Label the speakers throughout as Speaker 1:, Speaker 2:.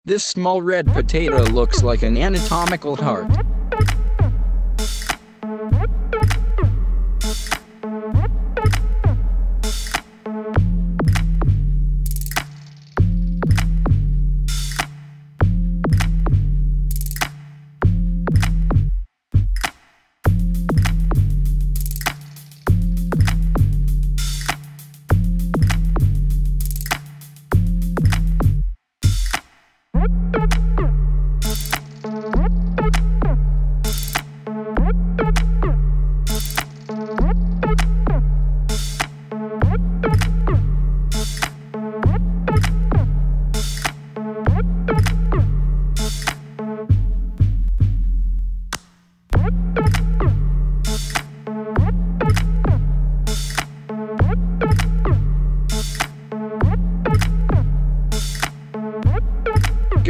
Speaker 1: This small red potato looks like an anatomical heart.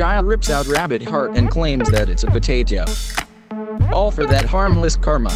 Speaker 2: Guy rips out rabbit heart and claims that it's a potato. All for that harmless karma.